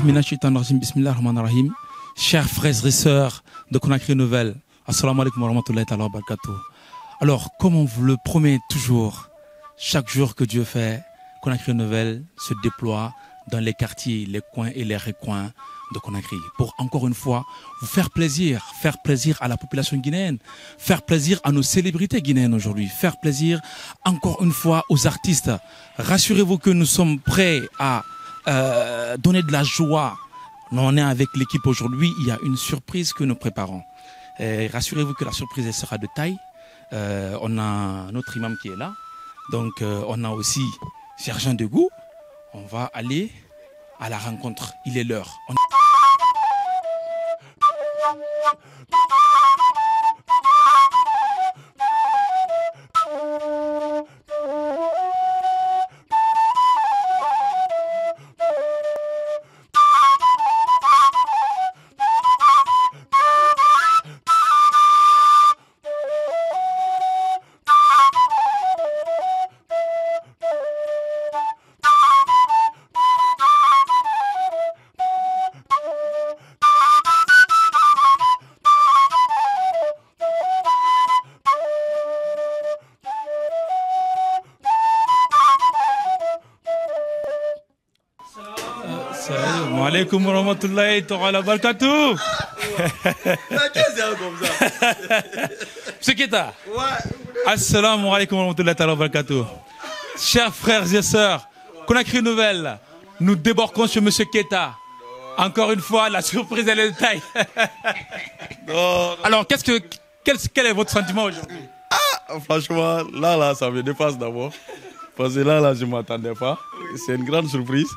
Bismillahirrahmanirrahim. Chers frères et sœurs de Conakry Nouvelle, assalamu alaikum wa rahmatullahi wa barakatuh. Alors, comme on vous le promet toujours, chaque jour que Dieu fait, Conakry Nouvelle se déploie dans les quartiers, les coins et les recoins de Conakry pour encore une fois vous faire plaisir à la population guinéenne, faire plaisir à nos célébrités guinéennes aujourd'hui, faire plaisir encore une fois aux artistes. Rassurez-vous que nous sommes prêts à donner de la joie. On est avec l'équipe aujourd'hui, il y a une surprise que nous préparons. Rassurez-vous que la surprise elle sera de taille. On a notre imam qui est là, donc on a aussi Sergent Degou. On va aller à la rencontre, il est l'heure. Salam alaikum wa rahmatullahi wa barakatuh. Qu'est-ce comme ça? Monsieur Keita. Assalamu alaikum wa rahmatullahi wa barakatuh. Chers frères et sœurs, Conakry Nouvelle, nous débarquons chez Monsieur Keita. Encore une fois, la surprise elle est de taille. Alors, quel est votre sentiment aujourd'hui? Franchement, là, ça me dépasse d'abord. Parce que là, je ne m'attendais pas. C'est une grande surprise.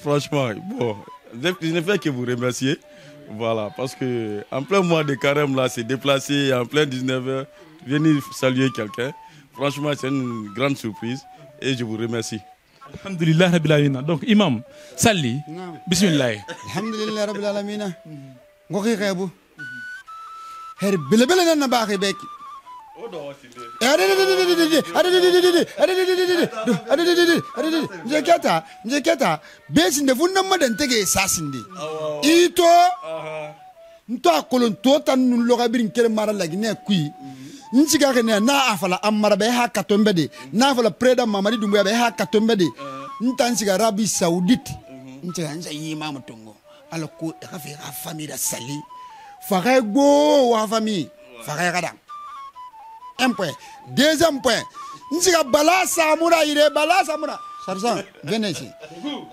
Franchement, bon, je ne fais que vous remercier. Voilà, parce que en plein mois de carême, là, c'est déplacé en plein 19h, venir saluer quelqu'un. Franchement, c'est une grande surprise et je vous remercie. Alhamdulillah Rabbil Alamin. Donc, Imam, Sali, Bismillah. Alhamdulillah Rabbil Alamin. Ngoki Khaibou. Her Bilabella Nabaki Beki. Njekata besinde funna madan tege sasinde ito nto akolon to tan loga birin kere mara lagi ne kui ntiga kene na afala amara be ha katombede na afala preda mamadi dumbu be ha katombede ntansiga Arabie Saoudite ntiga nza yima mutongo aloko ka fe ka famille da sali faga go wa famille faga kada. Un point. Deuxième point. Nsiga Bala Samoura ire Bala Samoura. Sarsan, venez ici.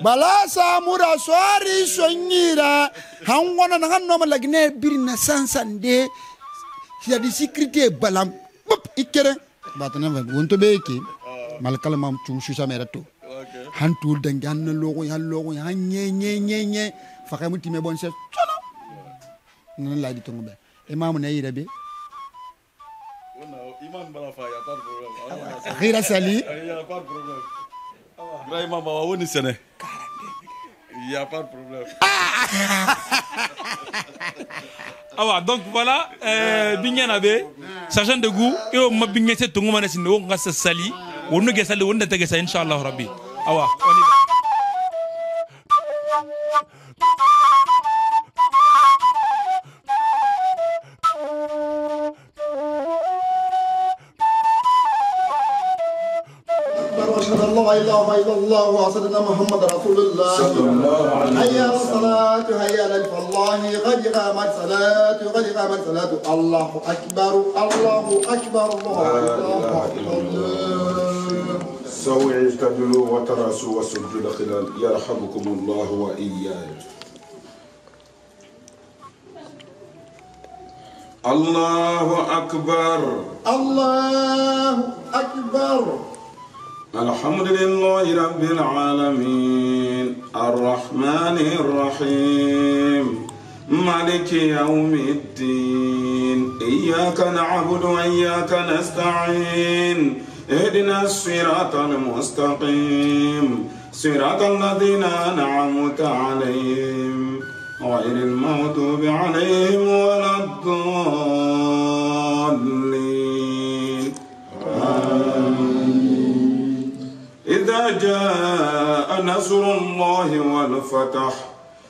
Bala Samoura soari sognira. Hangwana na hanoma lagne birina sansande. Il y a des sécurités balam. Pop ikere. Batana va wonto beki. Malkala mam chumshu sa merato. Hantul dangan logo ya nye. Fakamu time bon chef. Non la di tongo be. E mamu na ire be. Imam Balafa, il n'y a pas de problème. Rira Sali. Il n'y a pas de problème. Grand Imam Bawaouni Séné. Il n'y a pas de problème. Ah, donc voilà, Binyanabe, Sergent Degou, et on m'a bigné cette tongue, on a sali, on a sali, on a été ça, Inch'Allah, Rabbi. Ah, on y va. لا إله إلا الله وسيدنا محمد رسول الله هيا الصلاة هيا للفلاح قد قامت صلاة قد قامت صلاة الله أكبر الله أكبر الله أكبر سووا اعتدلوا وتراسوا وسجدوا خلال يرحمكم الله وإياي. الله أكبر الله أكبر. الحمد لله رب العالمين الرحمن الرحيم مالك يوم الدين إياك نعبد وإياك نستعين اهدنا الصراط المستقيم صراط الذين أنعمت عليهم غير المغضوب عليهم ولا الضالين. إذا جاء نصر الله والفتح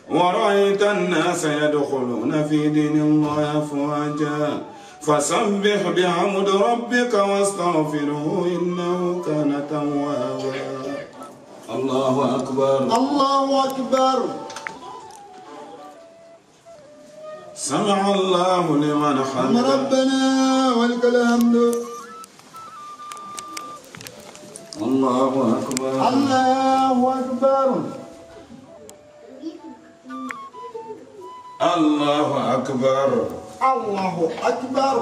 ورأيت الناس يدخلون في دين الله أفواجا فسبح بحمد ربك واستغفره إنه كان توابا. الله أكبر الله أكبر. سمع الله لمن حمده ربنا ولك الحمد. الله أكبر الله أكبر. الله أكبر الله أكبر.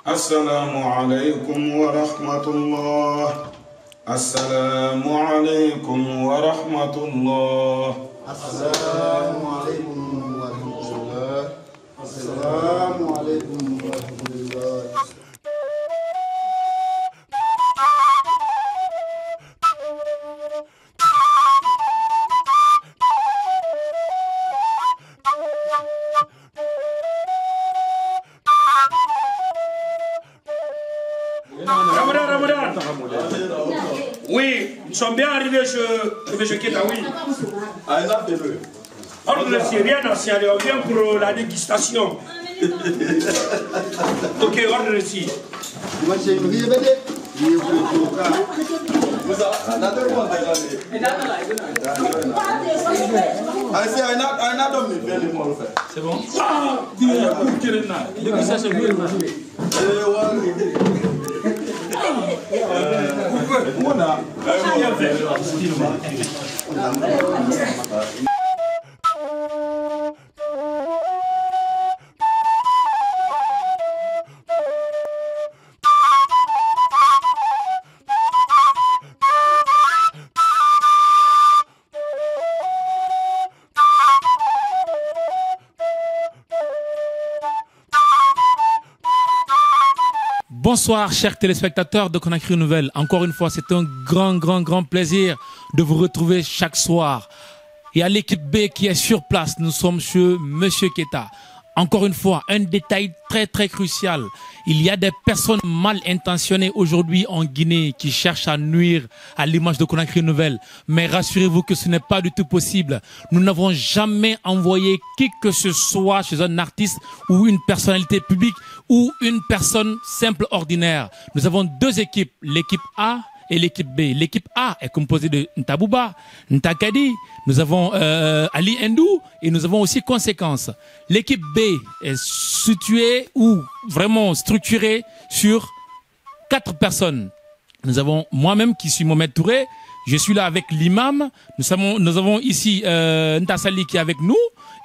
السلام عليكم ورحمة الله. السلام عليكم ورحمة الله. السلام عليكم ورحمة الله. السلام عليكم ورحمة الله. Ramadan. Oui, nous sommes bien arrivés chez Keta, oui. Ordre le Syrien, allez, on vient pour la dégustation. Ok, ordre le Syrien. C'est bon? Ah, dégustation. Bonsoir chers téléspectateurs de Conakry Nouvelle. Encore une fois, c'est un grand plaisir de vous retrouver chaque soir. Et à l'équipe B qui est sur place, nous sommes chez Monsieur Keta. Encore une fois, un détail très crucial. Il y a des personnes mal intentionnées aujourd'hui en Guinée qui cherchent à nuire à l'image de Conakry Nouvelle. Mais rassurez-vous que ce n'est pas du tout possible. Nous n'avons jamais envoyé qui que ce soit chez un artiste ou une personnalité publique ou une personne simple ordinaire. Nous avons deux équipes, l'équipe A et l'équipe B. L'équipe A est composée de Ntabouba, Ntakadi, nous avons Ali Ndou et nous avons aussi Conséquence. L'équipe B est située ou vraiment structurée sur 4 personnes. Nous avons moi-même qui suis Mohamed Touré, je suis là avec l'imam, nous avons ici Ntassali qui est avec nous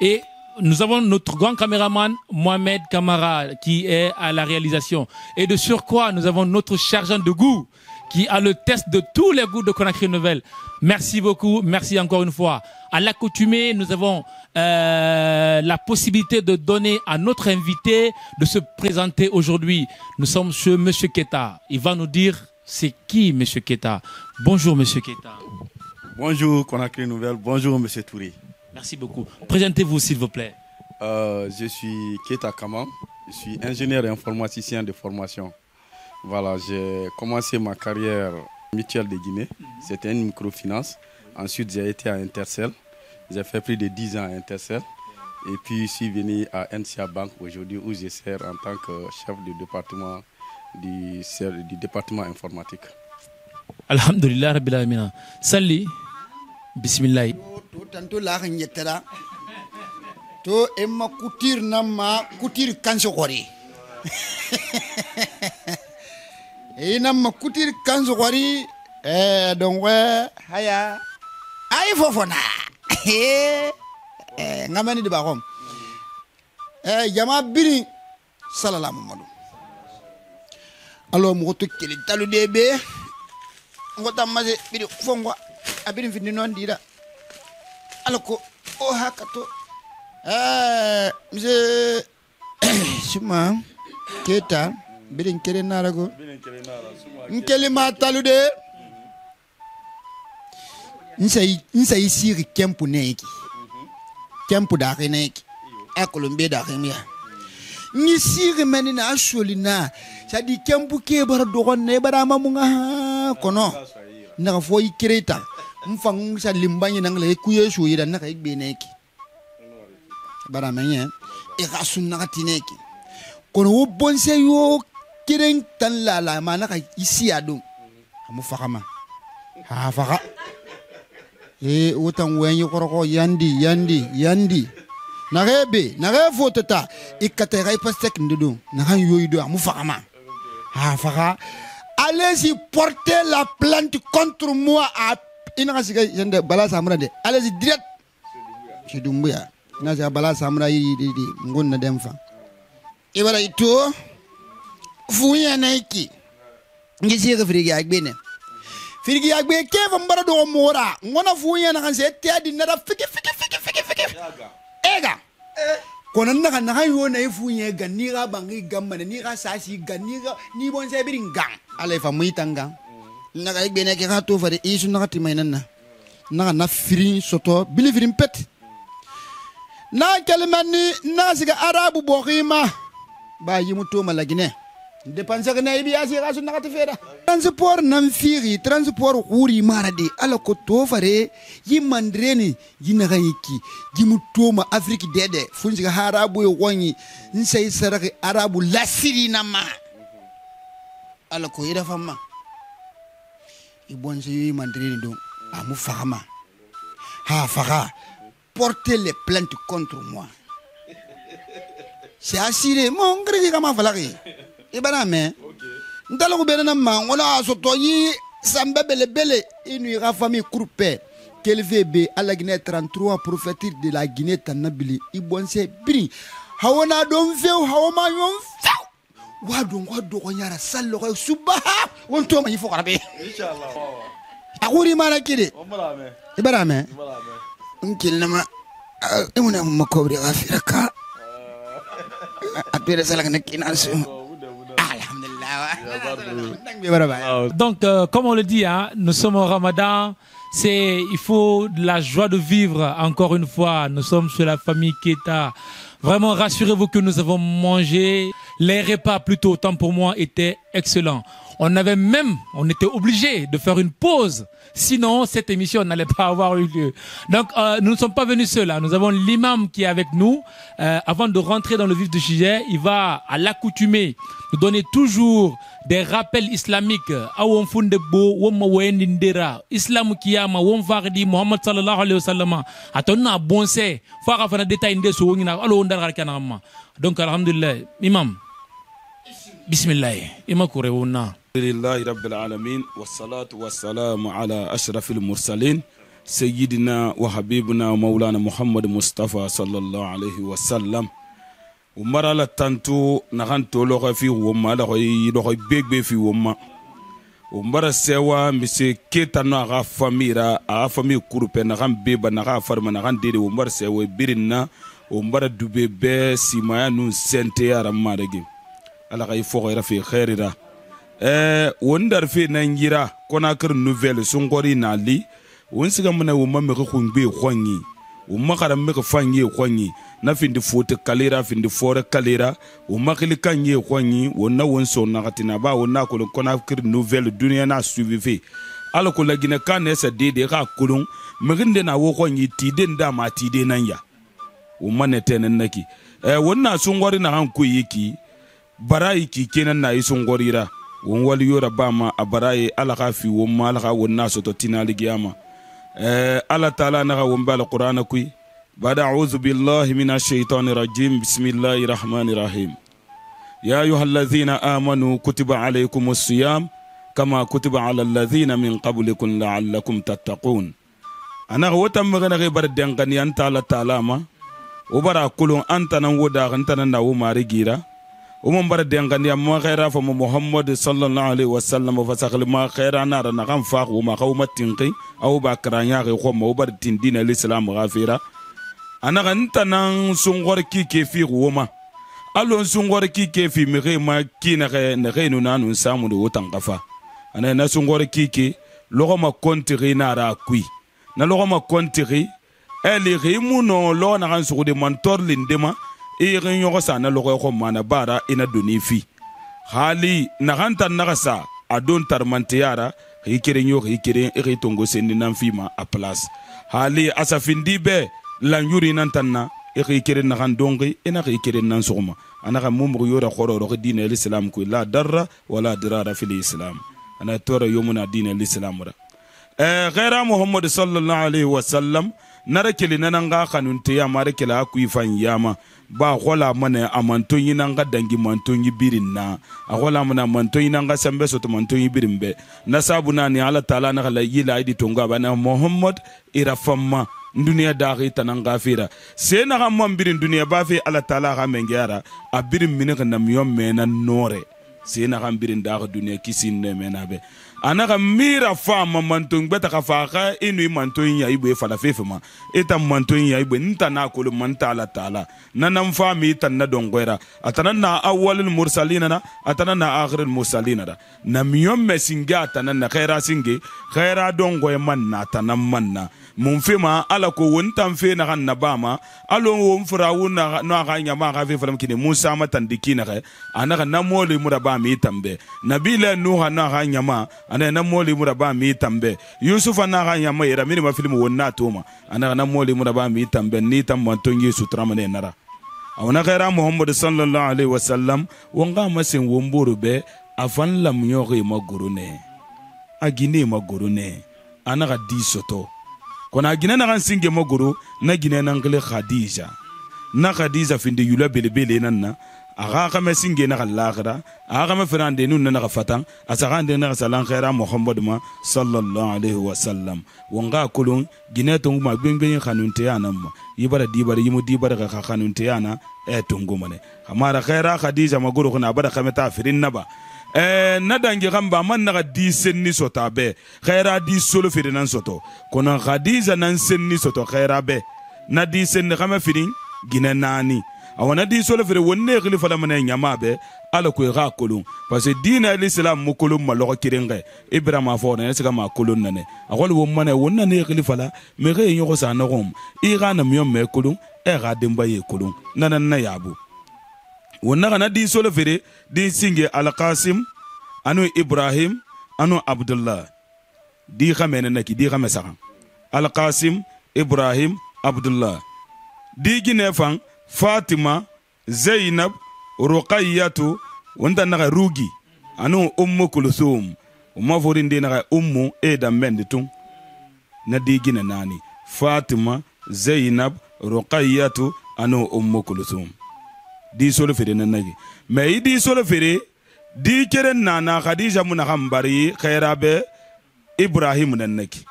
et nous avons notre grand caméraman Mohamed Kamara qui est à la réalisation. Et de surcroît, nous avons notre sergent de goût qui a le test de tous les goûts de Conakry Nouvelle. Merci beaucoup, merci encore une fois. À l'accoutumée, nous avons la possibilité de donner à notre invité de se présenter aujourd'hui. Nous sommes chez Monsieur Keta. Il va nous dire c'est qui Monsieur Keta. Bonjour Monsieur Keta. Bonjour Conakry Nouvelle, bonjour Monsieur Touré. Merci beaucoup. Présentez-vous s'il vous plaît. Je suis Keta Kaman, je suis ingénieur et informaticien de formation. Voilà, j'ai commencé ma carrière mutuelle de Guinée, c'était une microfinance. Ensuite, j'ai été à Intercell, j'ai fait plus de 10 ans à Intercell. Et puis, je suis venu à NCA Bank aujourd'hui où je sers en tant que chef du département informatique. Alhamdulillah Rabbil Alamin. Sali, bismillah. Tanto la nyetera. To emma kutir nama kutir kanso kori. Nam kutir kanso kori donc haya ay fofona. Ngamani de barom. Jama biri sallallahu Muhammadu. Alors mo to kele talu debe. Ngota maze biri fongwa abiri findi non dira. Alako o hakato monsieur Suma Keta birin kere narago nkeli ma talude nsai siri kempu neki kempu da neki akolombe da kemia ni siri meni na asholi na sadi kempu ke bar dogon ne bara mamunga kono na fo ikireta mfang sa limbanye nangle kuye shuira na kai beneki bara menye e gasun na tineki kono wo bonse yo kiren tan la mana ka isi adu amu fakama ha faka utan wenyi koroko yandi nagebe fotota ikate gai pastek ndudu nagan yoyido amu fakama ha faka allez-y porter la plainte contre moi à ina siga yende bala samra de allez-y direct ci dumbuya na ja bala samra yi di ngonna dem fa ibara ito fuya naiki ngi siga frigi agbene firgi agbe keva mbara do mora ngona fuya na kan se tiadi na da fiki ega konan na kan na yo na fuya ga ni ga bangi gamma ni ga sasi ga ni bon se birin gang alay fa muitanga na ga igbe ne ke ka to fa de isu na ti mainana na firin soto bili firin pet na kelmani na siga arabu bokhima ba yimu to malagine dépenser na ibi asi ga sunna ka fera transport nan firi transport huri marade ala ko to fare yimandreni yinaga yiki yimu to ma afrique dede funji harabu yo woni nsay saraki arabu lasiri na ma ala ko ida fama ibonse yimandreni do amu fama ha faka porter les plaintes contre moi c'est assuré mon gré kama falaki ibana me ndalo ko bena ma wona so to yi sambe bele inu ira famille groupe kelvb ala Guinée 33 prophétique de la Guinée tanabili ibonse biri hawona don feu hawma yon feu wado ko nyara sallo ko subaha won to ma yi fokara be inshallah akuri mana kide ibara me nkilnama imuna makobri afiraka apere sala kana kinansu. Donc, comme on le dit, hein, nous sommes au Ramadan. Il faut de la joie de vivre. Encore une fois, nous sommes chez la famille Keita. Vraiment, rassurez-vous que nous avons mangé. Les repas, plutôt, autant pour moi, étaient excellents. On était obligé de faire une pause. Sinon, cette émission n'allait pas avoir eu lieu. Donc, nous ne sommes pas venus seuls. Hein. Nous avons l'imam qui est avec nous. Avant de rentrer dans le vif du sujet, il va, à l'accoutumée, nous donner toujours des rappels islamiques. Islam kiyama, won fardi Muhammad sallallahu alayhi wa sallam. Atonna bonse, fara fana détail nde so ngina alo ndar kanama. Donc, alhamdulillah, imam. Bismillah. Ima kurewuna. Alhamdulillahi rabbil alamin wassalatu wassalamu ala ashrafil mursalin sayyidina wa habibuna wa maulana Muhammad Mustafa sallallahu alayhi wa sallam. Umara la tantu nakan tolo fi woma la koy begbe fi woma. Umara sewa mise Keita no aga famille kurupe nakan beba nakan farma nakan dede umara sewa birinna umara dube be simaya nun sente aramarege. Ala kay fo ira fi khairira. Wondar fi nangira Conakry nouvelle songori nali wonsiga mena wo mamme ko ngbe khwanyi wo makara me ko fanyi khwanyi na findi fote kalera findi fore kalera wo makili kanye khwanyi wonna wonso nagatina ba wonna ko Conakry nouvelle dunia na suivi fi ala ko lagina kan sa dede ka kulun meginde na wo khwanyi tide nda ma tide nanya wo manete nan naki wonna songori na han ko yiki barayi ki kenan na yi songorira won wali yora bama abaraye ala ka fi won ma ala ka wonna soto tinali giyama ala taala na won bal qur'ana kuy bada a'udhu billahi minash shaitanir rajim bismillahir rahmanir rahim ya ayyuhalladhina amanu kutiba alaykumus siyam kama kutiba alal ladhina min qablikum la'allakum tattaqun ana wota magana ge bar dangani anta ala taala ma obara kulun anta nan woda anta nan na wo mari gira umum bar dengani amma khaira fa Muhammad sallallahu alaihi wasallam fa sakhal ma khaira na na kan fa ko ma khawma tinqi aw ba kranya ko ma bar tindina l'islam ghafira ana kan tanan sungor ki ke fi woma alon sungor ki ke fi mi re ma ki na re ne re nu nanu samu de wotan kafa ana na sungor ki ke logo ma kontiri na ra kui na logo ma kontiri eli re mu no lo na kan su de mantor lindema e re nyogo sa na logo ko mana bara ina doni fi hali na kan tan na sa adon tarmantiyara hikere nyo hikere e tongo sendi nan fima a place hali asafindi be lan yuri nan tanna e hikere na kan dongi e na hikere nan sogma anaka mumru yora khoro ro dina l'islam ku la darra wala dirara fil islam ana tora yomuna dina l'islam ra ghaira muhammad sallallahu alaihi wasallam narakeli nananga kanunte ya marekela ku ifan yama ba khola mana amantonyi nanga dangi mantonyi birinna akola mana mantonyi nanga sembe soto mantonyi birimbe nasabuna ni ala taala na la yila idi tonga bana muhammad irafamma dunia dagi tananga fira sena gamman birin dunia ba fi ala taala ga mengara abirin min kana miyom mena nore sena gam birin daga dunia kisin ne mena be anaka mira fama manton beta ka fa inu manton ya ibe fala fefema eta manton ya ibe nta na ko manta ala taala nanam fami tan na dongwera atanana awwalul mursalina na atanana akhirul mursalina da namiyom mesinga tanana khaira singe khaira dongwe manna tanam manna mun fema ala ko wontan fe na kan nabama alo won firawuna no ga nyama ga fe falam kine musa matan dikina ga anaka namole muraba mi tambe nabila nuha na ga nyama ana namole muraba mi tambe yusufa na ga nyama ira mini ma film wonna toma anaka namole muraba mi tambe ni tam manton yesu tramane nara awna khaira muhammad sallallahu alaihi wasallam wonga masen womburu be afan lam yogi magurune agine magurune anaka disoto kona gine na kan singe maguru na gine na ngale khadija finde yula belebele nanna aga kama singe na lagra aga kama ferande nun na fatan asagande na salan khaira muhammad ma sallallahu alaihi wasallam wonga kulun gine to ma gbengben khanunte yana ma yibara dibara yimu dibara ka khanunte yana tungumane amara khaira khadija maguru kuna bada kama ta firin naba na dangi gamba man na di senni sota be khaira di solo firi nan soto kono khadija nan senni soto khaira be na di senni kama firin gina nani awana di solo firi wonne khalifa la man nyama be ala ko ga kolon parce que dina l'islam mo kolon ma lo kirenga ibrahima fo ne sika ma kolon nane akol wo man wonna ne khalifa la me re nyoko sa na rom ira na miyom me kolon e ga demba ye kolon nanan na yabu wonna kana di solo fere di singe al-Qasim anu Ibrahim anu Abdullah di khamene naki di khame saxan al-Qasim Ibrahim Abdullah di ginefan Fatima Zainab Ruqayyatu wanda naga rugi anu Ummu Kulthum umma forinde naga ummu da menditung na di gine nani Fatima Zainab Ruqayyatu anu Ummu Kulthum di solo fere nanagi mais di solo fere di keren nana khadija mun khambari khaira be ibrahim nanaki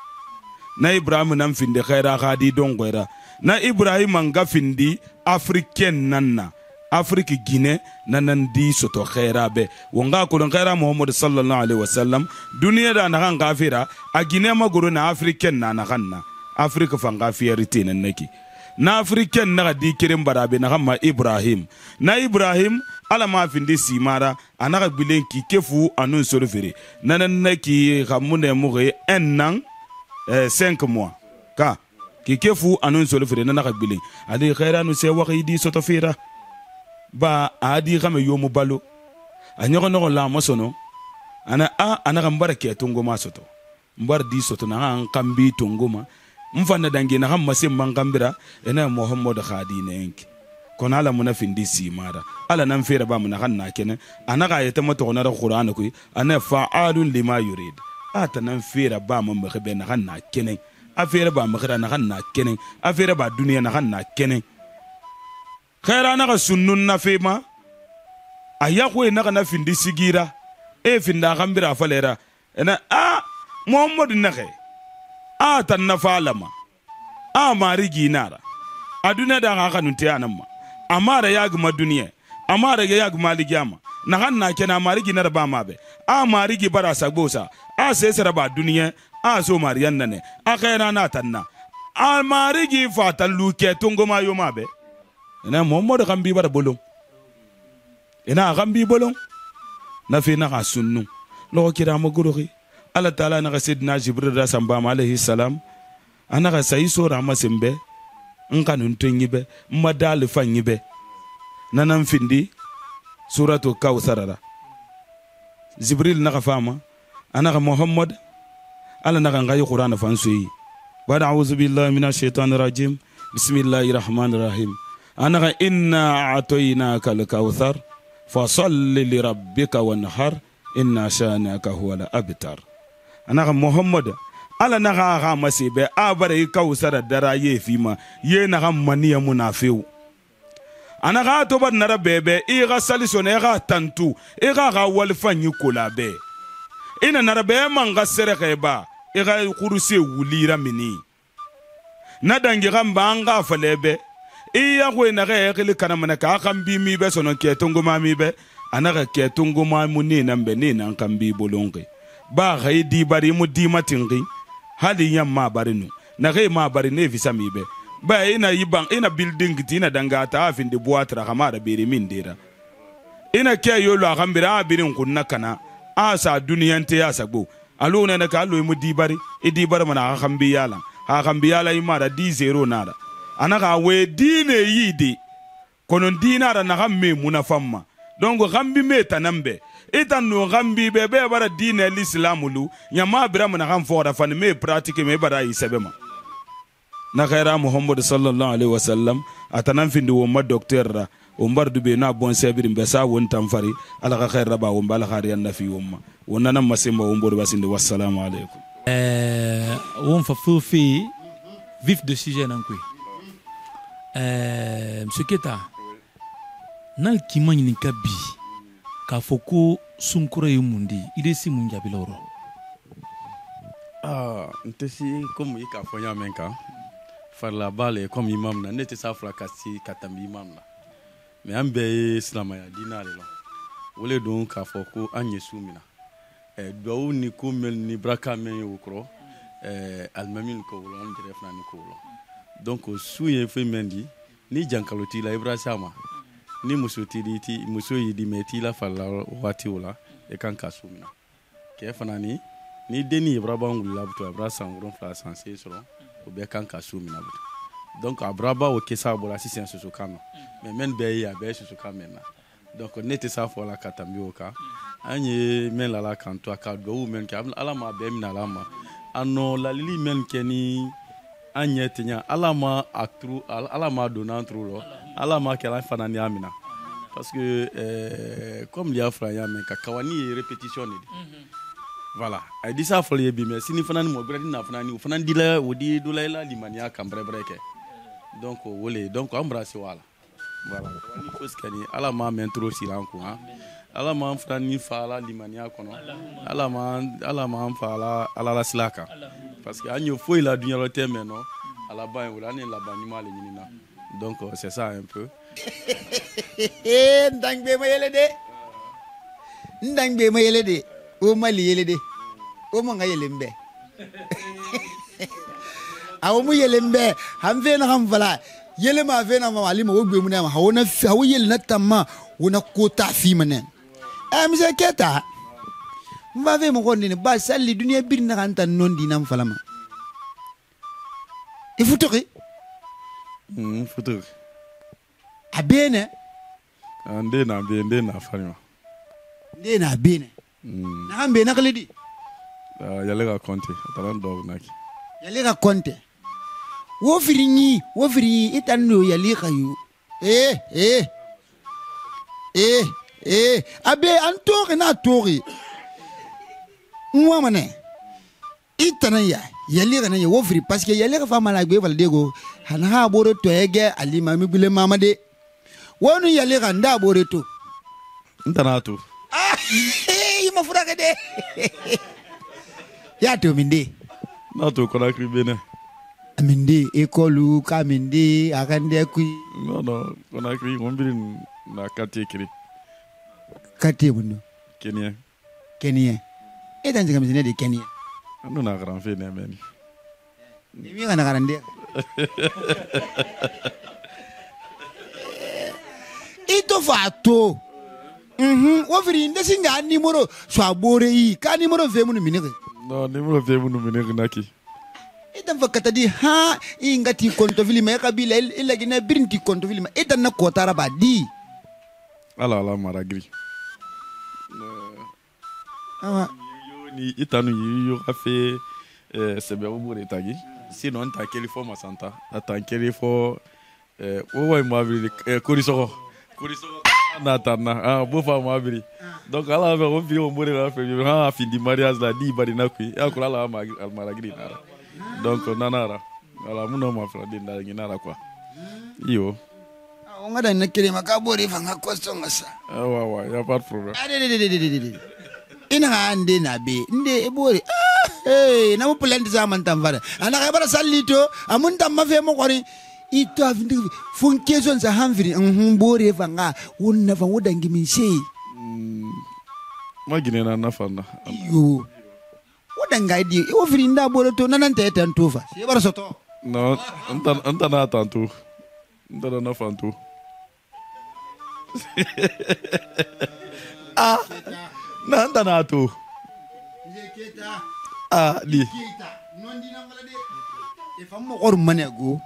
na ibrahim nan finde khaira khadi dongoira na ibrahim anga findi africain nanna afrique guinée nanan di soto khaira be wonga ko don khaira muhammad sallallahu alaihi wasallam duniya da na ngafira a guinée maguru na africain nana kanna afrique fanga fierté nanaki na africain na di kirim barabe na kama ibrahim na ibrahim ala ma findi simara anaka bilen ki kefu anun solfere nanan naki khamune mughe ennan 5 mois ka ki kefu anun solfere nanaka bilen ali khairanu se waqidi sotofira ba adi kama yomu balo anyoko no la masono anaka mbarake tungoma soto mbar di soto na an kambi tungoma mfana dangi na hamma simman gambira ena muhammad khadine enki kona ala muna findi simara ala nan fere ba muna hanna kenan anaka ayata mata kona da qur'an ku ana fa'alun lima yurid ata nan fere ba mun mkhbe na hanna kenan a fere ba mkhira na hanna kenan a fere ba duniya na hanna kenan khaira na sunnun na fema ayakwe na findi sigira finda gambira falera ena muhammad nakhe tan na falama mari ginara aduna da ga kanun tiyanamma amara yagma duniya amara ga yagma ligama na hanna kenan mari ginara ba mabe mari gi bara sagbosa sesara ba duniya so mariyan nane khaira na tanna mari gi fatal luke tungo ma yo mabe ina muhammad kan bi bara bolum ina gambi bolon na fi na sunnu lo kira magururi Allah ta'ala na sidna Jibril da samba alayhi salam anaka sai sora masimbe nkanun tunyibe madal fanyibe nanan findi suratu kawsarara Jibril naka fama anaka Muhammad Allah naka ngai Qur'an fansuyi wa a'udhu billahi minash shaitanir rajim bismillahir rahmanir rahim anaka inna a'tainaka al-kawthar fasalli li rabbika wanhar inna shanaka huwal abtar anaka Muhammad ala naga ga masibe abare kawsara dara yefima ye naga maniya munafeu anaga to bad nara bebe iga salisone ga tantu iga ga walfanyi kulabe ina nara be manga sereke ba iga kuruse wulira mini nadangi gamba anga falebe iya ko naga ekili kanamana ka kambi mi be sono ketungu mami be anaga ketungu mamu ni nambe ni nan kambi bolonge ba ga di bari mu di matingi hali yamma barinu na kai ma bari ne visa mi be ba ina yiban ina building tina danga ta afin de boatra kama da bere min dira ina ke yolo akambira abirin kunna kana asa duniyan te ya sagbo aluna na ka lo mu dibari idibari mana akambi yala imara di zero nada anaka we dine yidi kono dinara na gamme munafamma donc gambi meta nambe itan no gambi bebe bara dine l'islamulu nyama bira mana gam fora fan me pratique me bara isebema na khaira Muhammad sallallahu alaihi wasallam atanan findi wo ma docteur ra o mbardu be na bon sebir mbesa won tamfari ala khaira ba wo mbala khari yanda fi wumma wonana masimba wo mbor basinde wassalamu alaikum on fa fufi vif de sujet nankwe monsieur Keta nal kimani ni kabi ka foko sunkura yumundi idesi munja biloro ntesi comme yika fonya menka faire la balle comme imam na nete sa fra kasi katambi imam na mais ambe islam ya dinale lo wole don ka foko anyesu mina do ni ko mel ni braka men yokro almamin ko wolo on dire fna ni ko wolo donc suye fe mendi ni jankaloti la ibrahima ni musotidi ti musoyidi meti la falla wati wala e kan kasumina ke fanani ni deni ibraba ngula buto abra sangron fla sanse soro o be kan kasumina buto donc abraba o kesa bola si sen so kano mais men be ya be so kamena donc nete sa fola katambi oka anye men la kanto aka do men ka alama be mina alama ano la lili men keni anye tenya alama atru alama donantru lo alama kala fanani amina parce que comme les afraya men ka kawani répétition ni voilà ay di sa folie bi mais sini fanani mo gradi na fanani fanani dila wodi dulaila limania kambre breke donc wolé donc embrasser voilà wani fos kani alama men trop silanko hein alama fanani fala limania kono alama fala ala silaka parce que anyo foi la dunya lote meno ala ba wala ni la banima le nyina donc c'est ça un peu ndangbe ma yele de o mali yele de o mo nga yele mbe awo mu yele mbe ham fe na ham fala yele ma fe na ma ali ma ogbe mu na ma hawona hawo yele na tamma wona ko ta fi manen monsieur Keta mba ve mo konni ba salli dunia bir na kan tan non dinam fala ma il faut toki futur abene ande na farima nde na bene na hambe na kalidi yale ga konte atalan dog naki yale ga konte wo firi itanu yale kayu abe antori na tori mwamane itana ya yale ga na wo firi parce que yale ga fama la gbe valdego hana ha boro to ege alima mi bule mamade wonu yale ga nda boro to ntana to ima furaka de ya to minde na to kona kribene minde ekolu ka minde akande ku no kona kri ngombirin na kati kri kati buno Kenya etan jinga misine de Kenya ando na grand fe ne men ni mi kana karande ito fato Ofri ndesinga numéro so abore yi ka numéro ve mun minike. Non, numéro ve mun minike naki. Itan fakata di ha ingati konto filima kabila illa gina birinti konto filima itan na kotara ba di. Ala maragri. Awa ni itanu yo afe sebe obore tagi. Sinon ta kelifo masanta. Ta kelifo o mo abiri korisoko na tana bofa mo abiri donc ala va on vient au mourir la fait ha fin di mariage la di bari na kui akula la maragri nara donc nanara ala muno ma fra din da nginara quoi yo on ngada na kire makabori fanga kosto ngasa wa ya pas de problème ina ande na be nde ebori na mo plan zaman tamvara ana ka bara sallito amun tamma fe mo kori ito avindi fun kezo nza hamviri bore vanga wonna van wodangi min sei magine na nafana yo wodanga idi o viri nda bore to nanante etantufa se bara soto no anta na tantu anta na fantu na anta na tu di non di nangala de e fammo or manego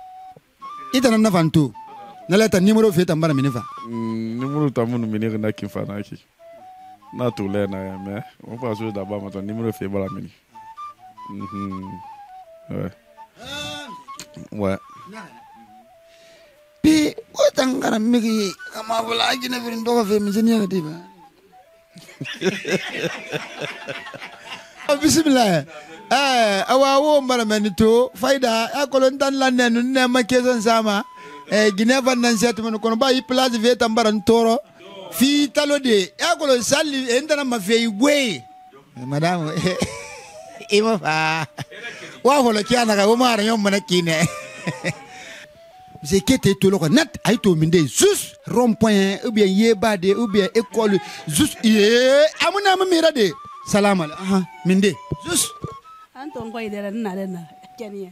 itana na fantu naleta numéro fe tambara minifa numéro tamunu minire na kinfana ki na to le na ya mais on passe d'abord mon numéro fe bala mini ouais bi otangara migi kama wala ajina virin do fe mizenia katiba bismillah awawo mbara menito faida akolon tan la nenu ne makezon sama gine van nan set men kono ba yi place ve tambara ntoro fi talode akolon salli endana ma fe gwe madame ima fa wa hola kiana ga o mara nyom mana kine c'est kete to lo net ay to minde juste rond point ou bien yebade ou bien école juste amuna ma mira de salam minde juste Anton koy dera na Kenya.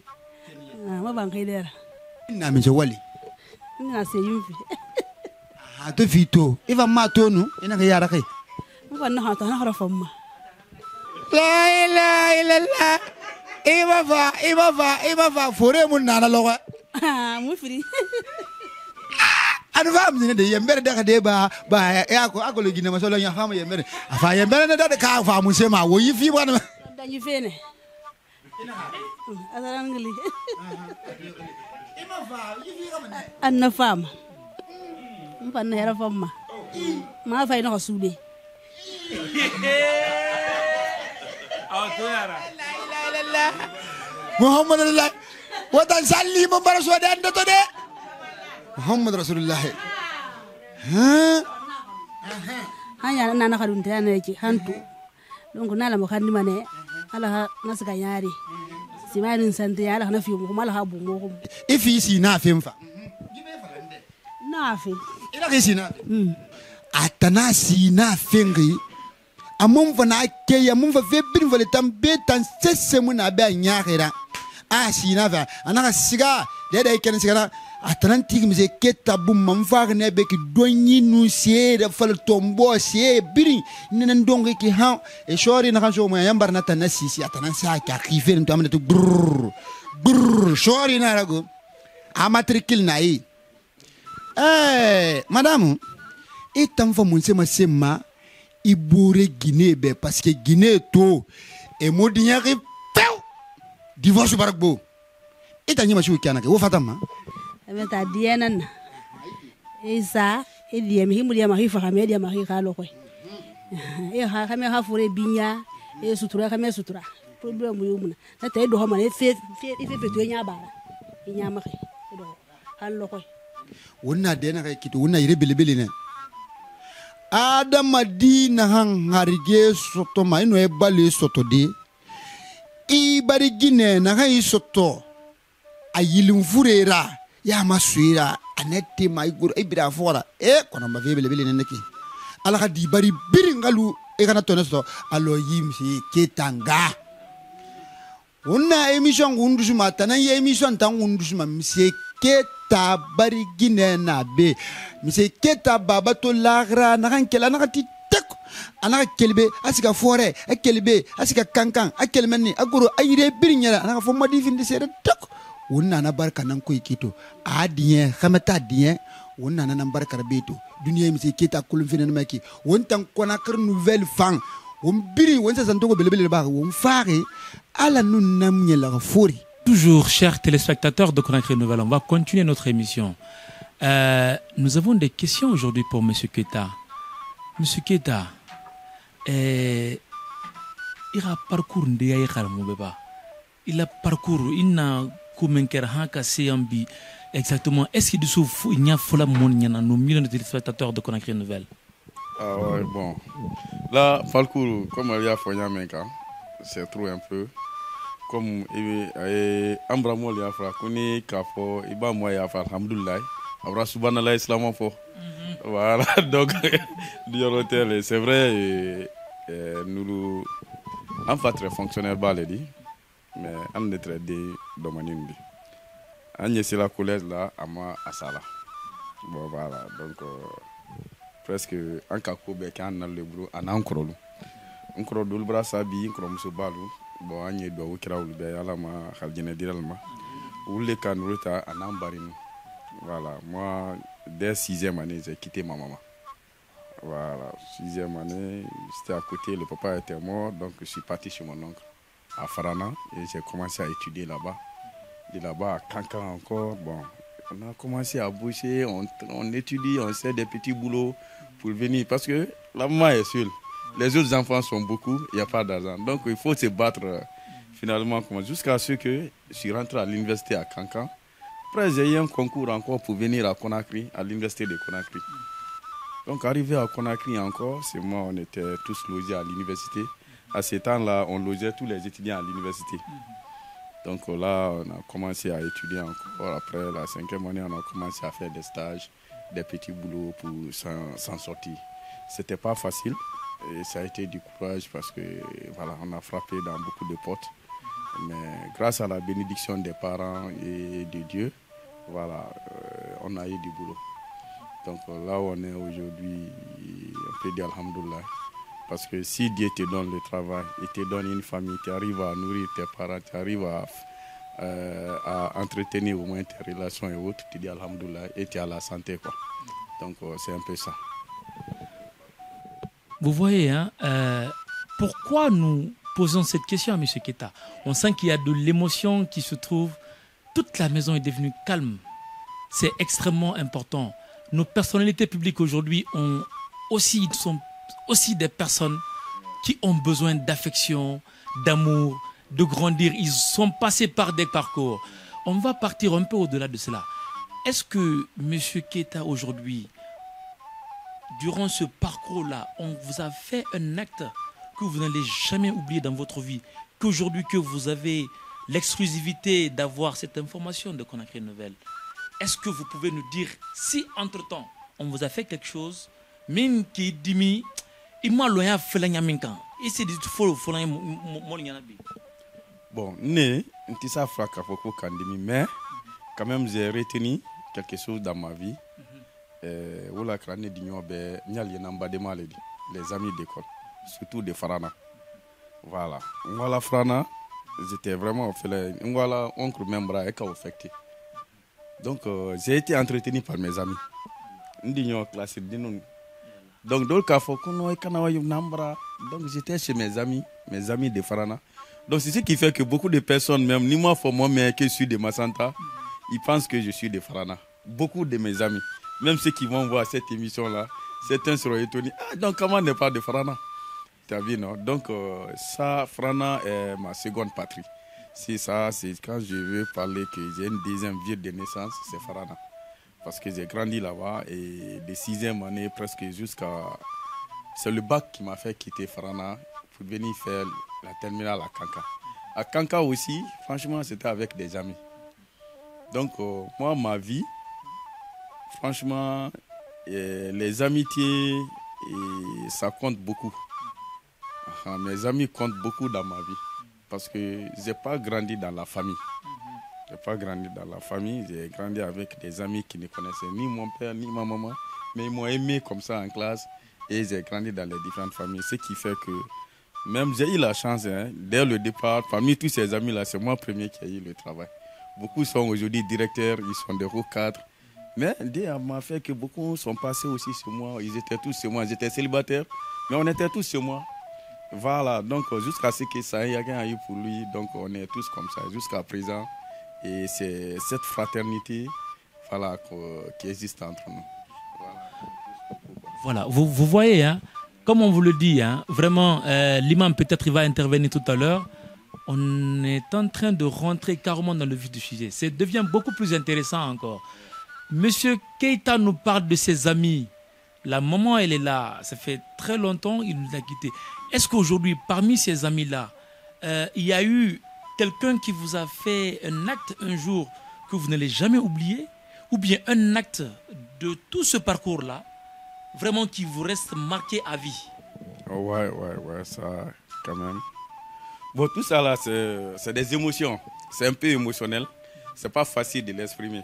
Ma ban koy dera. Na me wali. Ina se yumfi. To fito. Iva ma to no ina ga yara kai. Mu ban na ta na harafan ma. La ilaha illallah. Iva fa fore mun na loga. Mu firi. Anu fam ni de yembere da ka de ba ya ko akolo gine ma solo nya fam yembere. Afa yembere na da ka fa mu se ma wo yi fi ba na. Da yi fene. Azarangli. Anna fama. Mpanna yara fama. Ma fa ina kasude. Muhammad Rasulullah. Watan salli mo bara so de to de. Muhammad Rasulullah. Hanya nana kadun tana yake hantu. Donc nala mo kandi mane. Ala nasga yari simarin sante ala na fi mo mala habu mo ifi si na femfa na fe ila ke si na atana si na fengi amon fa na ke ya mun fa fe bin fa le tam be tan sesse mun na ba nyaakira si na fa anaka siga de ken siga atanan tigi mi se ketta bum mam fa ne be ki donni nu se da fal tombo se biri nenen donge ki ha e shori na kan so mo yambar na tan sisi atanan sa ka khifer to amna to brrr shori na rago amatrikil na yi madame itam fa mun se ma semma ibure Guinée be parce que Guinée to e modinya ki pew divorce barakbo itanyima shu kana ke wo fatama Meta dienan isa ediem himu dia mahifa kamedia mahika lokoi ha kame ha fure binya sutura kame sutura problem yumuna tata edo homa fe petu nya bara nya makai edo hal lokoi wonna dena kai kitu wonna ire belebele ne adam madina han harige soto mai no e bale soto de i bari Guinée na kai soto ayilum furera ya masuira anette mai gur ibira fora kono ma febele bele neneki ala ka di bari biringalu e kana tonesto alo yimsi ketanga wonna emission undusuma tanan ye emission tan undusuma msie Keta bari Guinée na be. Monsieur Keta baba to lagra na kan kela na ti tek. Ana kelbe asika forêt, a kelbe asika kankan, a kelmeni agoro ayire birinya na fo modi fin de sere tek. Wonna na barka nan ko ikito. A dien xamata dien. Wonna na barka beto. Dunia monsieur Keta kulum fin na maki. Wontan kona kar nouvelle fan. Toujours, chers téléspectateurs de Conakry Nouvelle, on va continuer notre émission. Nous avons des questions aujourd'hui pour M. Keta. M. Keta, il a parcours il a parcours, il n'a exactement. Est-ce qu'il y a nos millions de téléspectateurs de Conakry Nouvelle? Ah ouais, bon. Là, parcours, comme il y a Foyamenka, c'est trop un peu. Comme Ambramo Liafra, Kone Kafo, Iba Moyafra, Alhamdoulilah, Abra Subhanallah Islam fort. Voilà, donc, c'est vrai, nous, en fait, très fonctionnaire, mais on est très de domaine. On est sur la collège là, à moi, à Sala. Bon, voilà, donc. Presque un kako be kan na le bro ana nkoro dul brasa bi nkoro muso balu bo anye do wukira ul be ala ma khaljina diralma ulle kan ruta ana mbarinu. Voilà, moi dès 6e année j'ai quitté ma maman. Voilà, 6e année, j'étais à côté, le papa était mort, donc je suis parti chez mon oncle à Farana et j'ai commencé à étudier là-bas. De là-bas à Kankan encore, bon, on a commencé à bouger, on étudie, on sait des petits boulots pour venir. Parce que la maman est seule. Les autres enfants sont beaucoup, il n'y a pas d'argent. Donc il faut se battre finalement jusqu'à ce que je suis rentré à l'université à Kankan. Après j'ai eu un concours encore pour venir à Conakry, à l'université de Conakry. Donc arrivé à Conakry encore, c'est moi, on était tous logés à l'université. À ce temps-là, on logeait tous les étudiants à l'université. Donc là, on a commencé à étudier encore. Après la 5e année, on a commencé à faire des stages, des petits boulots pour s'en sortir. C'était pas facile et ça a été du courage parce que voilà, on a frappé dans beaucoup de portes. Mais grâce à la bénédiction des parents et de Dieu, voilà, on a eu du boulot. Donc là où on est aujourd'hui, on peut dire alhamdoulilah. Parce que si Dieu te donne le travail, il te donne une famille, tu arrives à nourrir tes parents, tu arrives à entretenir au moins tes relations et autres, tu dis alhamdoulilah et tu as la santé, quoi. Donc c'est un peu ça. Vous voyez, hein, pourquoi nous posons cette question à M. Keta? On sent qu'il y a de l'émotion qui se trouve. Toute la maison est devenue calme. C'est extrêmement important. Nos personnalités publiques aujourd'hui sont aussi des personnes qui ont besoin d'affection, d'amour, de grandir. Ils sont passés par des parcours. On va partir un peu au-delà de cela. Est-ce que M. Keta aujourd'hui, durant ce parcours-là, on vous a fait un acte que vous n'allez jamais oublier dans votre vie, qu'aujourd'hui que vous avez l'exclusivité d'avoir cette information de Conakry Nouvelle, est-ce que vous pouvez nous dire si entre-temps on vous a fait quelque chose, même qui dit bon, mais quand même j'ai retenu quelque chose dans ma vie. Les amis d'école, surtout de Farana. Voilà. Voilà Farana, j'étais vraiment voilà oncle même bras et affecté. Donc j'ai été entretenu par mes amis. Donc j'étais chez mes amis de Farana. Donc c'est ce qui fait que beaucoup de personnes, même ni moi pour moi, mais que je suis de Massanta, ils pensent que je suis de Farana. Beaucoup de mes amis, même ceux qui vont voir cette émission-là, certains seront étonnés. Ah, donc comment n'est pas de Farana? Tu as vu, non? Donc ça, Farana est ma seconde patrie. C'est ça, c'est quand je veux parler que j'ai une deuxième ville de naissance, c'est Farana. Parce que j'ai grandi là-bas et de 6e année presque jusqu'à... C'est le bac qui m'a fait quitter Farana pour venir faire la terminale à Kanka. À Kanka aussi, franchement, c'était avec des amis. Donc moi, ma vie, franchement, les amitiés, ça compte beaucoup. Mes amis comptent beaucoup dans ma vie. Parce que je n'ai pas grandi dans la famille. n'ai pas grandi dans la famille. J'ai grandi avec des amis qui ne connaissaient ni mon père ni ma maman. Mais ils m'ont aimé comme ça en classe. Et j'ai grandi dans les différentes familles. Ce qui fait que même j'ai eu la chance, dès le départ, parmi tous ces amis-là, c'est moi premier qui ai eu le travail. Beaucoup sont aujourd'hui directeurs, ils sont des hauts cadres. Mais Dieu m'a fait que beaucoup sont passés aussi chez moi. Ils étaient tous chez moi. J'étais célibataire, mais on était tous chez moi. Voilà, donc jusqu'à ce que ça ait eu pour lui, donc on est tous comme ça jusqu'à présent. Et c'est cette fraternité voilà, qui existe entre nous. Voilà, vous voyez, hein, comme on vous le dit, hein, vraiment, l'imam peut-être il va intervenir tout à l'heure. On est en train de rentrer carrément dans le vif du sujet. Ça devient beaucoup plus intéressant encore. Monsieur Keita nous parle de ses amis. La maman, elle est là. Ça fait très longtemps, il nous a quittés. Est-ce qu'aujourd'hui, parmi ces amis-là, il y a eu quelqu'un qui vous a fait un acte un jour que vous n'allez jamais oublier? Ou bien un acte de tout ce parcours-là, vraiment qui vous reste marqué à vie? Ouais, ça, quand même. Bon, tout ça là, c'est des émotions. C'est un peu émotionnel. C'est pas facile de l'exprimer.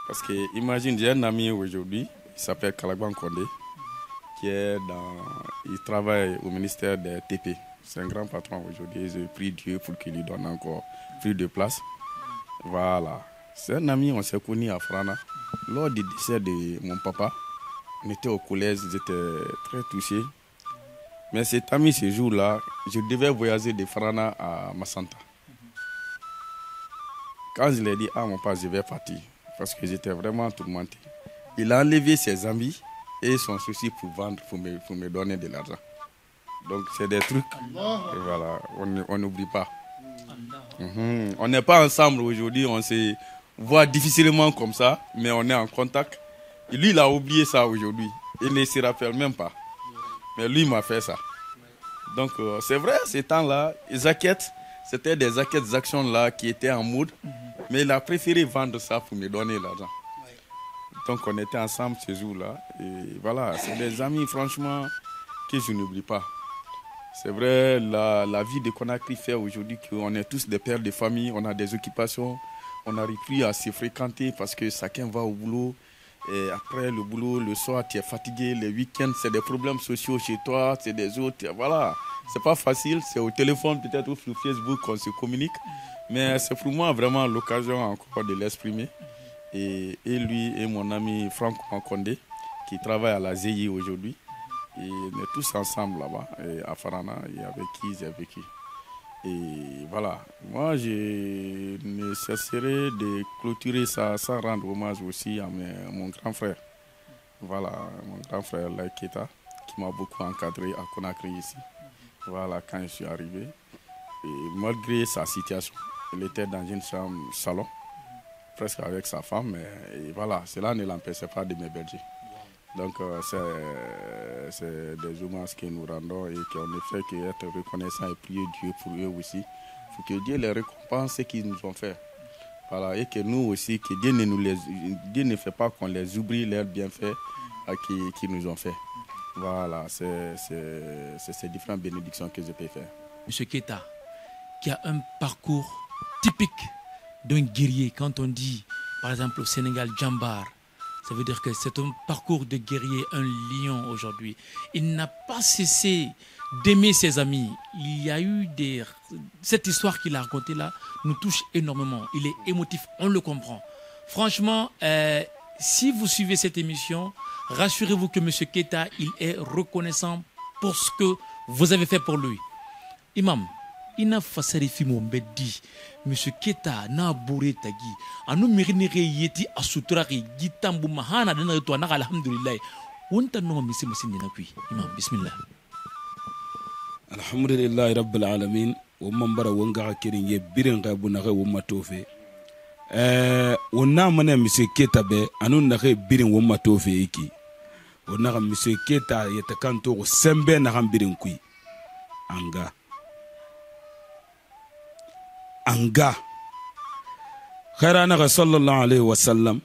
Parce que, imagine, j'ai un ami aujourd'hui, il s'appelle Kalagban Kondé, il travaille au ministère des TP. C'est un grand patron aujourd'hui. Je prie Dieu pour qu'il lui donne encore plus de place. Voilà. C'est un ami, on s'est connus à Frana. Lors du décès de mon papa, on était au collège, j'étais très touché. Mais cet ami, ce jour-là, je devais voyager de Frana à Massanta. Quand je lui ai dit, mon père, je vais partir, parce que j'étais vraiment tourmenté. Il a enlevé ses amis et son souci pour vendre, pour me donner de l'argent. Donc, c'est des trucs, et voilà, on n'oublie pas. On n'est pas ensemble aujourd'hui, on se voit difficilement comme ça, mais on est en contact. Et lui, il a oublié ça aujourd'hui. Il ne se rappelle même pas. Mais lui, il m'a fait ça. Donc, c'est vrai, ces temps-là, les acquêtes, c'était des actions-là qui étaient en mode. Mais il a préféré vendre ça pour me donner l'argent. Donc, on était ensemble ce jour-là. Et voilà, c'est des amis, franchement, que je n'oublie pas. C'est vrai, la vie de Conakry fait aujourd'hui qu'on est tous des pères de famille, on a des occupations, on n'arrive plus à se fréquenter parce que chacun va au boulot. Et après le boulot, le soir, tu es fatigué. Les week-ends, c'est des problèmes sociaux chez toi, c'est des autres. Voilà, c'est pas facile. C'est au téléphone, peut-être, ou sur Facebook qu'on se communique. Mais c'est pour moi vraiment l'occasion encore de l'exprimer. Et lui et mon ami Franck Mankondé, qui travaille à la ZI aujourd'hui. Et on est tous ensemble là-bas, à Farana, et avec qui j'ai vécu. Et voilà, moi je ne cesserai de clôturer ça sans rendre hommage aussi à mon grand frère. Voilà, mon grand frère Laiketa, qui m'a beaucoup encadré à Conakry ici. Voilà, quand je suis arrivé. Et malgré sa situation, il était dans une chambre salon, presque avec sa femme, et voilà, cela ne l'empêchait pas de m'héberger. Donc c'est des hommages que nous rendons et qu'on ne fait qu'être reconnaissant et prier Dieu pour eux aussi, pour que Dieu les récompense ce qu'ils nous ont fait. Voilà, et que nous aussi, que Dieu ne fait pas qu'on les oublie leurs bienfaits qu'ils nous ont fait. Voilà, c'est ces différentes bénédictions que je peux faire. Monsieur Keita, qui a un parcours typique d'un guerrier, quand on dit, par exemple, au Sénégal, Djambar, ça veut dire que c'est un parcours de guerrier, un lion aujourd'hui. Il n'a pas cessé d'aimer ses amis. Il y a eu cette histoire qu'il a racontée là nous touche énormément. Il est émotif, on le comprend. Franchement, si vous suivez cette émission, rassurez-vous que M. Keita, il est reconnaissant pour ce que vous avez fait pour lui. Imam, il n'a pas fait dit M. Keita n'a bourré tagi. Anu mirinere yeti asutraki gitambu mahana dana to anaka alhamdulillah. Wonta no misi masini na kui. Imam bismillah. Alhamdulillah rabbil alamin. Wo mambara wonga kirin ye birin ga bunaka wo matofe. Wonna mana M. Keita be anu nake birin wo matofe iki. Wonna M. Keita yetakanto sembe na birin kui. Anga khairana ga sallallahu alaihi wasallam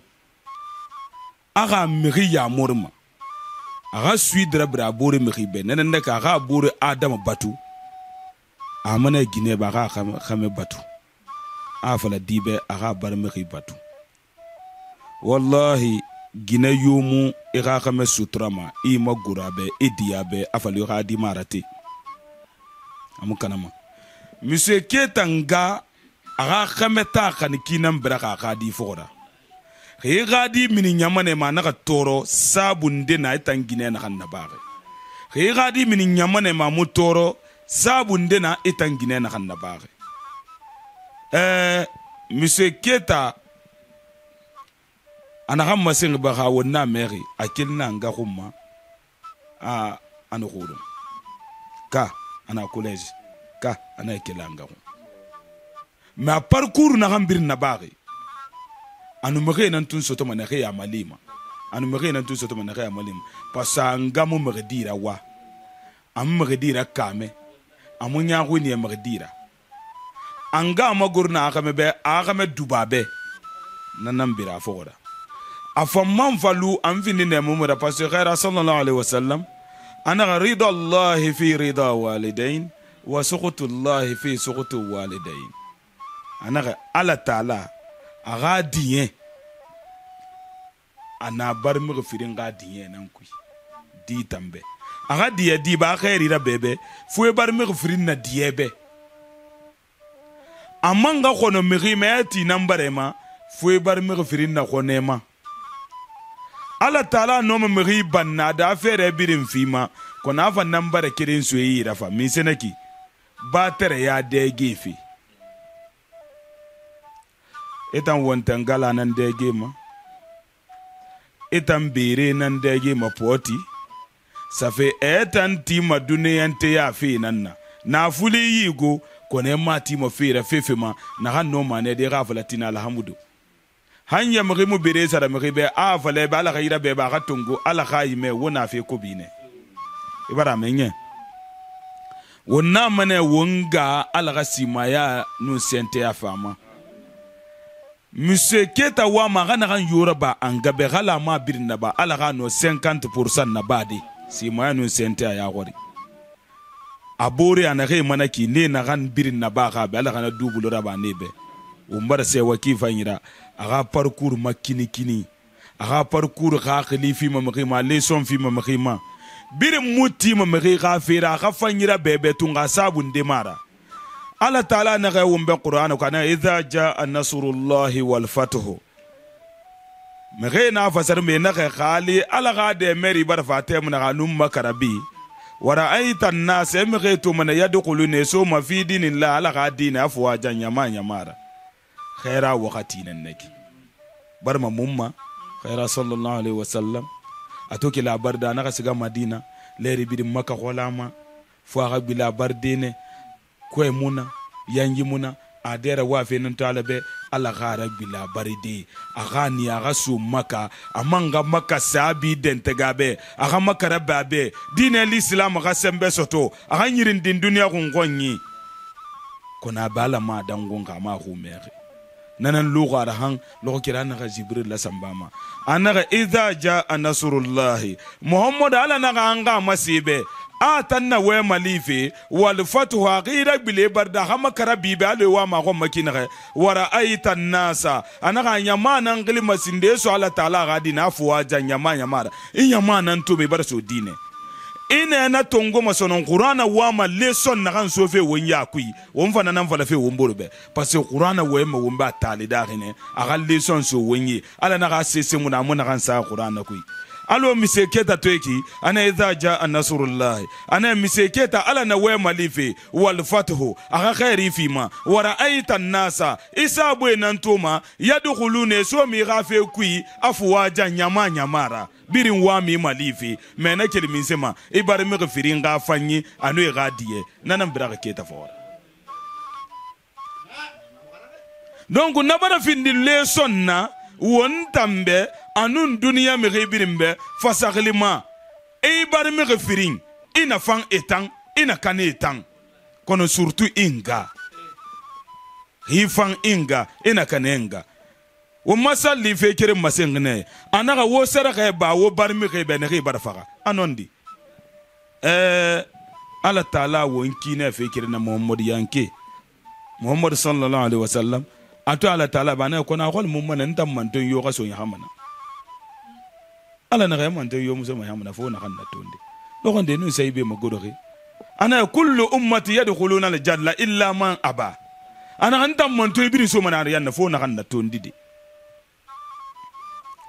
aga miri ya murma aga suidra bra bore miri be nene ka aga bore adam batu amana gine ba ga khame batu afala dibe aga barmegi batu wallahi gina yumu iga kame sutrama ima gurabe idiabe afali ga di marati amukanama monsieur Ketanga aga kame ta kan kinan braka ga di fora he ga di mini nyamane ma na toro sabunde na itangine na kan nabare he ga di mini nyamane ma mutoro sabunde na itangine na kan nabare monsieur Keta ana hamma sing ba ha wonna meri akilna nga khumma anu khudum ka ana college ka ana kilanga ma parcours na gambir na bari anu mege nan tun soto mana ya malima anu mege nan tun soto mana ya malima pasanga mu megdira wa am megdira kame amunya ko ni megdira anga magurna akame dubabe nanambira fora afamman falu anfini ne mumura parce que khayra sallallahu alaihi wasallam ana rida Allah fi rida walidain wa suqtu Allah fi suqtu walidain ana ala taala aga diyen ana bar mi firin ga diyen nan ku di tambe aga diye di ba khairi ra bebe fu bar mi firin na diebe amanga kono mi meti nambarema fu bar mi firin na konema ala taala no me banna da fere birin fima ko na fa nambare kirin suyi rafa mi senaki ba tere ya de gefi etan wontan gala nan de gema etan bere nan de gema poti safe etan tima duniyante ya fi nanna na fuli yigo ko ne mati mo fira fefema na hanno mane de gafalatina alhamdu hanya mu bere sara be afale ba ala khayra be ba gatungu ala khayime wona fe ko bine ibara menye wonna mane wonga ala gasima ya nu sente ya fama monsieur Keta wa magana kan yoruba angabe gala ma birna ba ala ga no 50% na badi sima ya nu sente ya gori abore anake manaki ne na kan birna ba ga be ala ga na dubulo raba nebe umbara se wakifa nyira aga parcours makini kini aga parcours ga khalifi mamkhima leson fi mamkhima bir muti mamkhi ga fira ga fanyira bebe tunga sabun demara ala taala na ga wumbe qur'an kana idha jaa nasrullahi wal fathu mghena fasar me na ga khali ala ga de meri bar fatem na ga num makarabi wara aita an-nas mghaitu man yadkhuluna suma fi dinillah ala ga din afwa janyama nyamara khaira wakati nan nake bar ma mumma khaira sallallahu alaihi wasallam atoki labar da naka siga madina leri bidin maka holama fo aga bi labar dene ko muna yangi muna adera wa fe nan talabe ala gara bi labar de aga ni aga su maka amanga maka sabi den tegabe aga maka rababe dine l'islam aga sembe soto aga nyirin din dunya gongonyi kona bala ma dangonga ma humere nanan lugar hang lo kira na Jibril la sambama anaka idha jaa nasrullahi Muhammad ala na anga masibe atanna we malifi wal fatu ghira bile barda hama karabibe ale wa ma ko makina wara aita nasa anaka nyamana ngili masinde so ala taala gadina fuwa janyama nyamara inyamana ntumi barso dine ina na tongo masonon qur'ana wa ma leson na kan sofe wonya kui won fana nan fala fe womborbe parce que qur'ana wa ma womba tali dagine aga leson so wonyi ala na ga sese muna mun kan sa qur'ana kui alo monsieur Keta toeki ana idha jaa nasrullah ana monsieur Keta ala na wa malife wal fathu aga khairi fima wara aita nasa isabu enantuma yadkhuluna so mi gafe kui afwaja nyama nyamara birin wami malifi mena kelmin sema ibar mi gfirin ga fanyi anu e gadiye nanan bira Keta fora donc nabara findi leson na won tambe anun dunia mi birimbe fasaglima ibar mi gfirin ina fan etang ina kane etang kono surtout inga hifan inga ina kanenga wo masali fe kere masengne anaka wo seraka ba wo barmi ke be ne bar faga anondi ala taala wo nkine fe kere na Muhammad yanke Muhammad sallallahu alaihi wasallam ato ala taala bana ko na hol mum man tam man ton yo ga so hamana ala na ga man ton yo muso ma hamana fo na kan na tonde lo gonde nu sai be magodori ana kullu ummati yadkhuluna al janna illa man aba ana kan tam man to ibiri so mana yan fo na kan na tondi de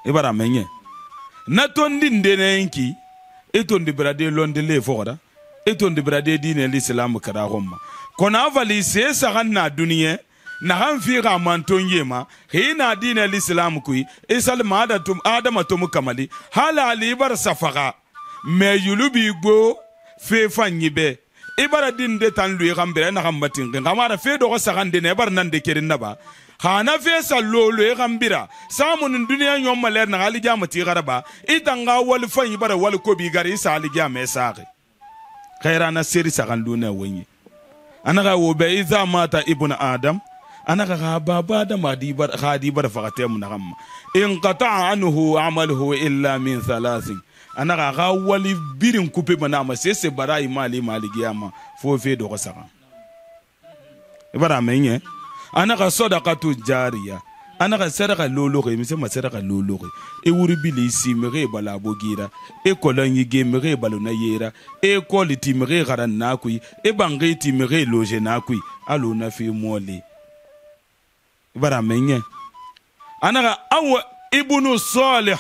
ibara menye na tondi ndene enki etondi brade londe le fora etondi brade dine l'islam kara homma kona vali se saganna duniye na han fi ga manton yema hina dine l'islam kui isal maada tum adama tum kamali hala ali bar safaga me yulubi gbo fe fanyibe ibara din de tan lui gambere na gambatin ngamara fe do sagande ne bar nan de kerin naba hana fe sallolo e gambira samun duniya nyom maler na ali jamati garaba idanga wal fanyi bara wal ko bi gari sa ali jame saage khairana seri saganduna wenyi anaga wo be iza mata ibnu adam anaga ga baba da madi bar khadi bar faqate mun gamma in qata'a anhu amaluhu illa min thalathin anaga ga wali birin kupe bana ma sese barai mali giyama fo fe do saka ibara menye anaga sadaqatu jariya anaga sadaka lologe mise ma sadaka lologe e wuri bili si mere bala bogira e kolonyi ge mere balo na yera e quality mere garan na kui e bangeti mere loge na kui alo na fi mole ibara menye anaga aw ibnu salih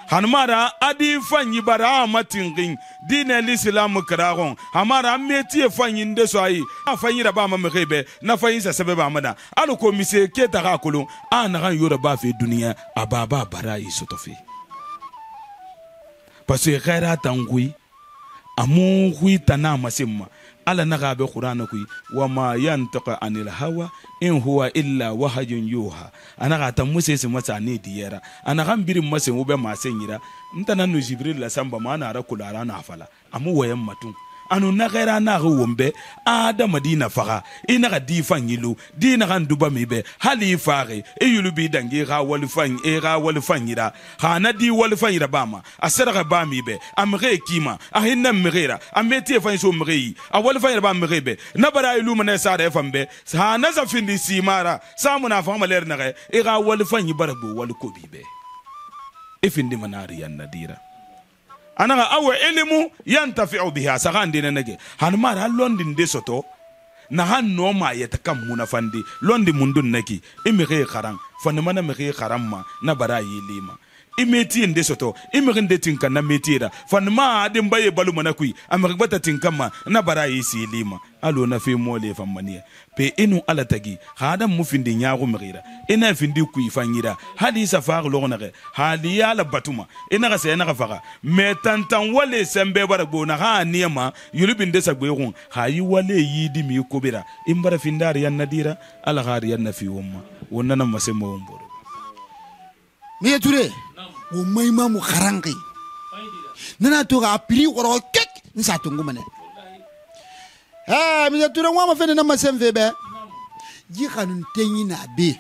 hanmara adi fanyi bara matingin dine l'islam karagon hamara meti fanyi ndeso ayi fanyi raba ma mebe na fanyi sa sebe ba mada alu ko mise keta ga kulu ana ga yoro ba fe dunia ababa bara yi sotofi parce que khaira tangui amu hui tana masimma ala naga be qur'ana kui wa ma yantaqa anil hawa in huwa illa wahayun yuha anaga ta muse se mata ne diyera anaga birin mase ube masenyira ntana no jibril la samba mana ara kulara na fala amu wayan matun anu na gaira na ga wombe ada madina faga ina ga di fanyilu dina ga nduba mebe hali fare e yulu bi dangi ga wal fan e ga wal fanyira ha na di wal fanyira bama asara ga ba mebe amre kima ahinna mrera ameti fan so mrei a wal fanyira ba mrebe na bara ilu mana sa da fambe ha na za findi simara samu na fama ler na ga e ga wal fanyi barabo wal ko bibe e findi manari yan nadira anaga awa elimu yantafi'u biha sagande nage hanmara londin de soto na hanno ma yatakam munafandi londi mundun naki imire kharan fanmana mire kharamma na bara yilima imeti de soto imire de tinka na metira fanma adin baye balu manakui amire bata tinkama na bara yisilima alo na fi mole famaniya pe inu ala tagi hadam mufindi nyaago mire ina findi ku ifanyira hali safar logonare hali ala batuma ina ga sena ga faga metantan wale sembe baragbo na ha niyama yulubinde sagbe gon hayi wale yidi mi kobira imbara findar yan nadira ala gari yan fi umma wonnana masemo womboro mi ture wo mayma mu kharangi nana to ga pili woro kek nsa to ngumane mi ture wa ma fene na masemve be ji kanun tenyi na be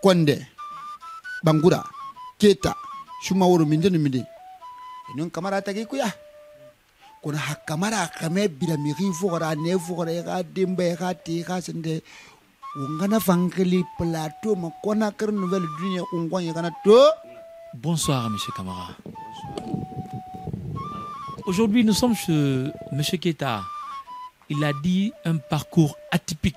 Konde, Bangura, Keta, Shumawuru Mindin Midi. Non kamara tagi kuya. Kona hakamara kame bila miri fora ne fora ga dimbe ga ti ga sende. Ungana fangeli plateau ma kona kar nouvelle dunia ungwanya kana to. Bonsoir monsieur Camara. Aujourd'hui nous sommes chez monsieur Keta. Il a dit un parcours atypique.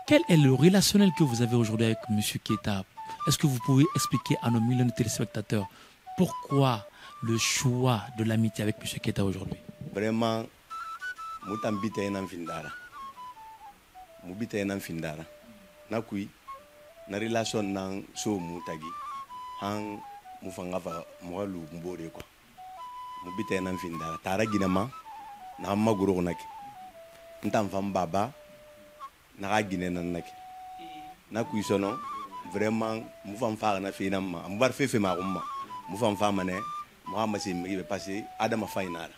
Quel est le relationnel que vous avez aujourd'hui avec M. Keta? Est-ce que vous pouvez expliquer à nos millions de téléspectateurs pourquoi le choix de l'amitié avec M. Keta aujourd'hui? Vraiment, mutambite ena mfindara. Mubite ena mfindara. Nakui, na relation nang so mutagi. Hang mufangava mwalu mbore kwa. Mubite ena mfindara. Tara ginama na amma guru naki. Ntamfam baba. Na Guinée nanaki na kuisono vraiment mu fam fa na fi nam am bar fefe ma umma mu fam fa mané Muhammad si mi be passé adama faynara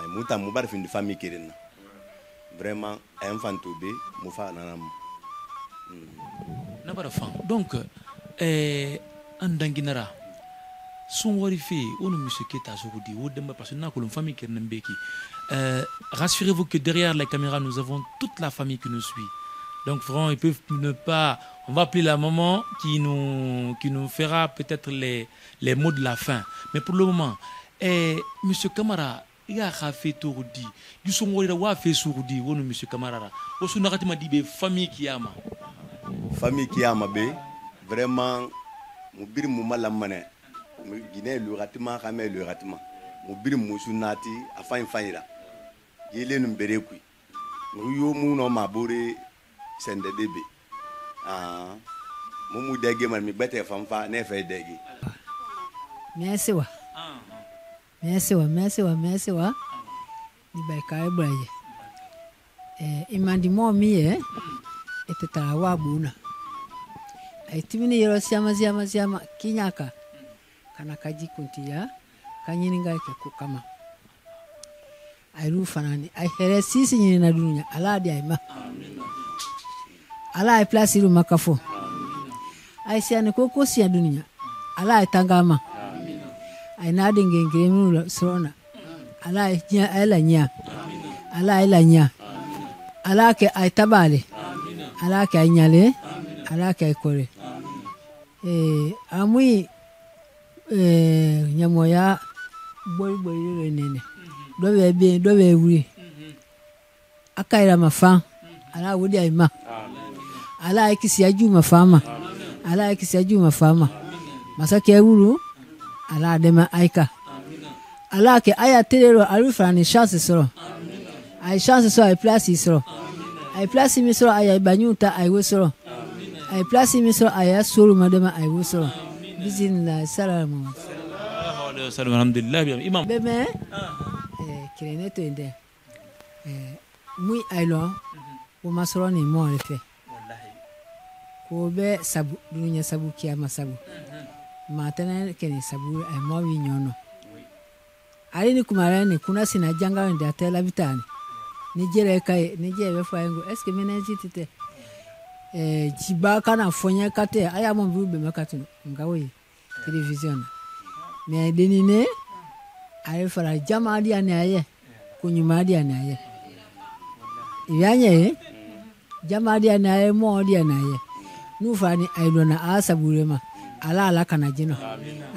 mu tam mu bar fi famille kirina vraiment un fantoube mu fa nanam na bara fan donc andanginara son warifi on monsieur Keta Zoudi ou demba parce que na kolon famille qui n'embeki. Rassurez-vous que derrière les caméras nous avons toute la famille qui nous suit. Donc vraiment ils peuvent ne pas, on va appeler la maman qui nous fera peut-être les mots de la fin. Mais pour le moment monsieur Kamara il a fait tourdi du son wari wa fait sourdi on monsieur Kamara o suna katima dibe famille qui ama be vraiment mu bir mu malamane mu gine lu ratima xamé lu ratima mu bir mu sunati afan fanira yele nu bere ku mu yo mu no mabore sende bebe mu dege man mi bete famfa ne fe dege merci wa ni bay kay braye imandi mo mi etata wa buna ay timini yero siama kinyaka kana kaji kuntiya kanyini ngai ke kukama ay ru fanani ay here sisi nyini na dunya ala di ay ma ala ay place ru makafo ay siane koko sia dunya ala ay tangama ay na dinge ngemu sona ala ay nya ala ke ay tabale ala ke ay nyale ala ke ay kore amui nyamoya boy nene do be wuri akaira mafa ala wudi ay ma ala ay kisi aju mafama ala ay kisi aju mafama masake wuru ala dema aika ala ke aya telero arufa ni chance soro ay chance so ay place soro ay place mi soro ay banyuta ay wosoro ay place mi soro ay soro madama ay wosoro bismillah salamu alhamdulillah imam beme kireneto inde muy aylo o masoro ni mo refe wallahi ko be sabu dunya sabu kiyama sabu matana kene sabu ay mo wi nyono ali ni kumara ni kuna sina janga nda tela vitani ni jere kai ni jebe fayengo est ce que menenzi tete jiba kana fonya kate aya mo bi be makatu ngawe television mais denine ay fara jama dia ne aye kunyuma dia ne aye yanye jama dia ne aye mo dia ne aye nu fani ay dona asaburema ala kana jino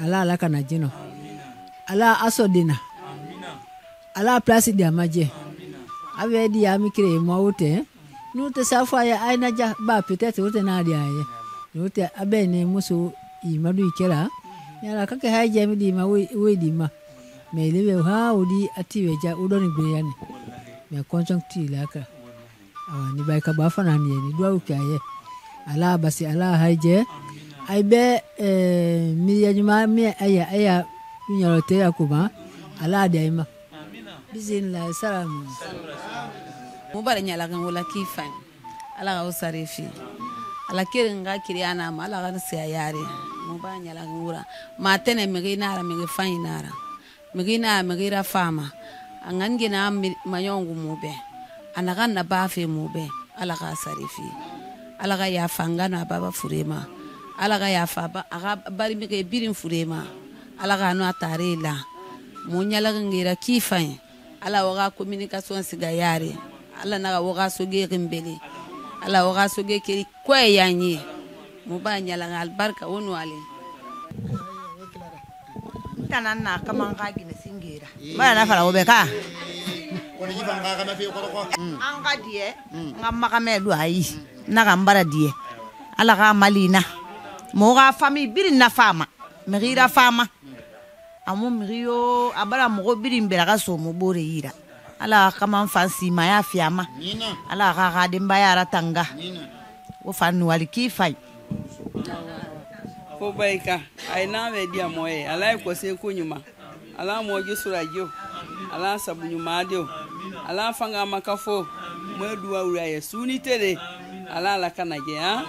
ala kana jino ala asodina ala place dia maje ave dia mikre mo wote nu te safa ya aina ja ba peut-être wote na dia ye nu te abene muso imadu ikera yara kake haje mi di ma we di ma me lewe ha odi atiwe ja udoni gbe yani me conjuncti la ka ni bai ka ba fana ni do ukaye ala basi ala haje aibe mi ya juma mi aya nyaro te akuba ala dia ima bismillah salamu mubara nyala kan wala kifan ala ga usarifi ala kirin ga kiriyana ma ala ga siya yare mubara nyala kan wura ma tene mi ginara mi fainara mi gira fama angan gina mayongu mube anaga na bafe mube ala ga sarifi ala ga ya fangana baba furema ala ga ya fa ba aga bari mi ke birin furema ala ga no atare la mo nyala kan gira kifan ala waga communication siga yare ala naga waga soge rimbele ala waga soge kiri kwe yanyi mubanya la albarka wonu ale tanana kama ngagi ne singira bana na fara obeka koni jifa ngaga na fi ko anga die ngamma kamedu ayi naga mbara die ala ga malina mo ga fami birin na fama mira fama amu mrio abara mo birin beraga so mo bore yira ala kama fansi maya fiama ala ga de mbaya ratanga wo fanu waliki fai ko baika ai na me dia moye ala ko se ko nyuma ala mo ju surajo ala sabu nyuma dio ala fanga makafo mo duwa ura ye suni tere ala la kanaje ha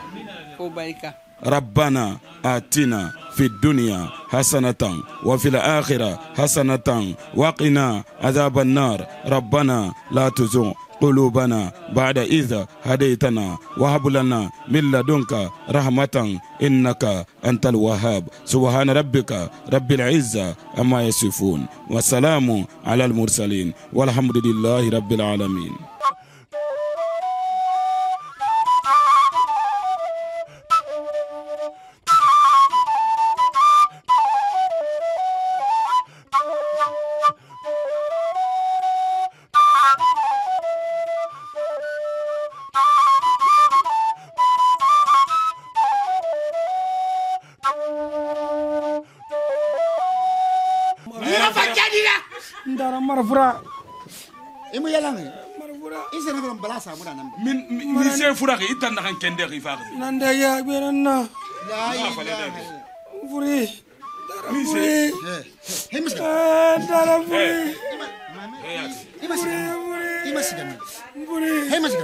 ko baika ربنا آتنا في الدنيا حسنة وفي الآخرة حسنة وقنا عذاب النار ربنا لا تزغ قلوبنا بعد إذ هديتنا وهب لنا من لدنك رحمة إنك أنت الوهاب سبحان ربك رب العزة أما يصفون والسلام على المرسلين والحمد لله رب العالمين. Ndara marafura. Imu yalang. Marafura. Isa na from balasa mo na nambe. Min se fura ki itan na kan kende ki fa. Nanda ya berana. La ilaha. Furi. Min se. Hey miska. Ndara furi. Imasika. Hey miska.